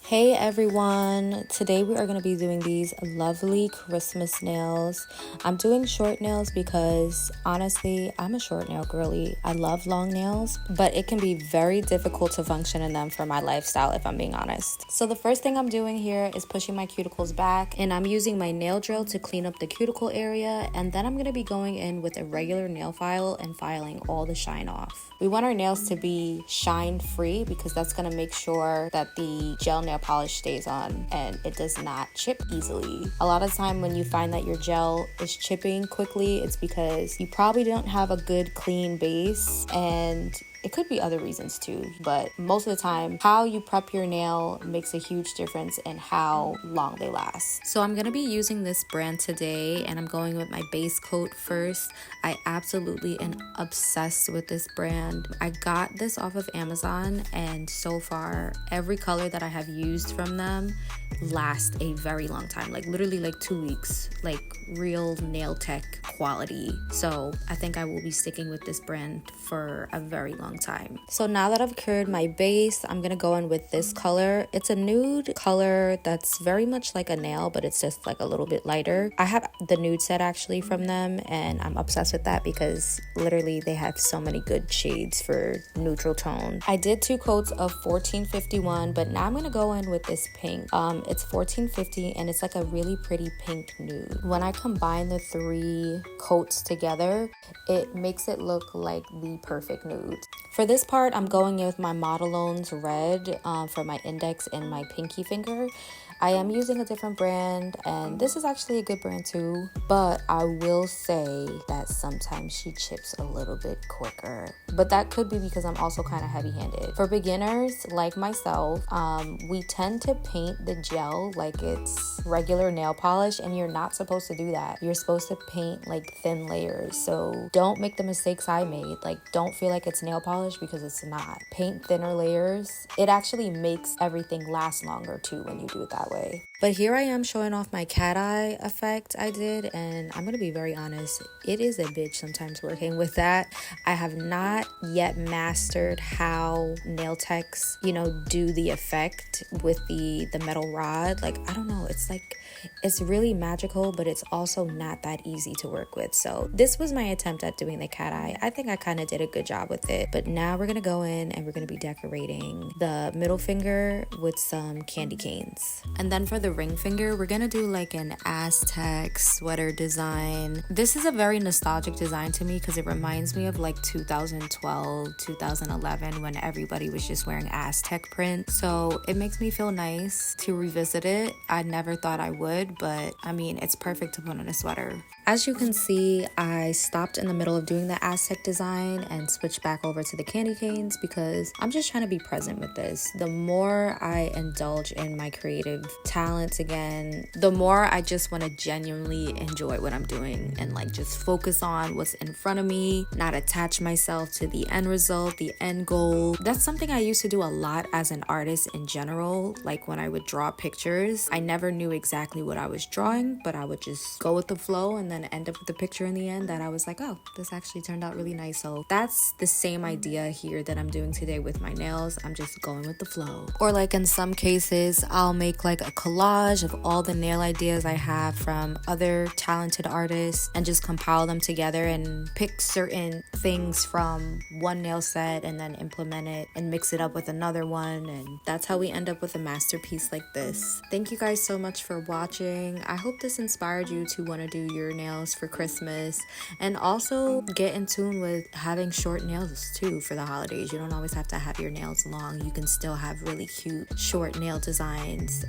Hey everyone, today we are going to be doing these lovely Christmas nails. I'm doing short nails because honestly, I'm a short nail girly. I love long nails, but it can be very difficult to function in them for my lifestyle if I'm being honest. So the first thing I'm doing here is pushing my cuticles back, and I'm using my nail drill to clean up the cuticle area, and then I'm going to be going in with a regular nail file and filing all the shine off. We want our nails to be shine free because that's going to make sure that the gel nail polish stays on and it does not chip easily. A lot of time when you find that your gel is chipping quickly, it's because you probably don't have a good clean base, and it could be other reasons too, but most of the time, how you prep your nail makes a huge difference in how long they last. So I'm gonna be using this brand today, and I'm going with my base coat first. I absolutely am obsessed with this brand. I got this off of Amazon, and so far, every color that I have used from them lasts a very long time, like literally like 2 weeks, like real nail tech quality. So I think I will be sticking with this brand for a very long time. So now that I've cured my base, I'm gonna go in with this color. It's a nude color that's very much like a nail, but it's just like a little bit lighter. I have the nude set actually from them, and I'm obsessed with that because literally they have so many good shades for neutral tone. I did 2 coats of 1451, but now I'm gonna go in with this pink. It's 1450 and it's like a really pretty pink nude. When I combine the 3 coats together, it makes it look like the perfect nude. For this part, I'm going in with my Modelones red for my index and my pinky finger. I am using a different brand, and this is actually a good brand too, but I will say that sometimes she chips a little bit quicker, but that could be because I'm also kind of heavy-handed. For beginners like myself, we tend to paint the gel like it's regular nail polish, and you're not supposed to do that. You're supposed to paint like thin layers, so don't make the mistakes I made. Like, don't feel like it's nail polish because it's not. Paint thinner layers. It actually makes everything last longer too when you do it that way. But here I am showing off my cat eye effect I did, and I'm gonna be very honest, it is a bitch sometimes working with that. I have not yet mastered how nail techs, do the effect with the metal rod. Like, I don't know, it's really magical, but it's also not that easy to work with. So this was my attempt at doing the cat eye. I think I kind of did a good job with it. But now we're gonna go in and we're gonna be decorating the middle finger with some candy canes. And then for the ring finger, we're gonna do like an Aztec sweater design. This is a very nostalgic design to me because it reminds me of like 2012, 2011 when everybody was just wearing Aztec print. So it makes me feel nice to revisit it. I never thought I would, but I mean, it's perfect to put on a sweater. As you can see, I stopped in the middle of doing the Aztec design and switched back over to the candy canes because I'm just trying to be present with this. The more I indulge in my creative talents again, the more I just want to genuinely enjoy what I'm doing and like just focus on what's in front of me, not attach myself to the end result, the end goal. That's something I used to do a lot as an artist in general. Like when I would draw pictures, I never knew exactly what I was drawing, but I would just go with the flow and then end up with a picture in the end that I was like, oh, this actually turned out really nice. So that's the same idea here that I'm doing today with my nails. I'm just going with the flow. Or like in some cases, I'll make like a collage of all the nail ideas I have from other talented artists and just compile them together and pick certain things from one nail set and then implement it and mix it up with another one. And that's how we end up with a masterpiece like this. Thank you guys so much for watching. I hope this inspired you to want to do your nails for Christmas and also get in tune with having short nails too for the holidays. You don't always have to have your nails long. You can still have really cute short nail designs.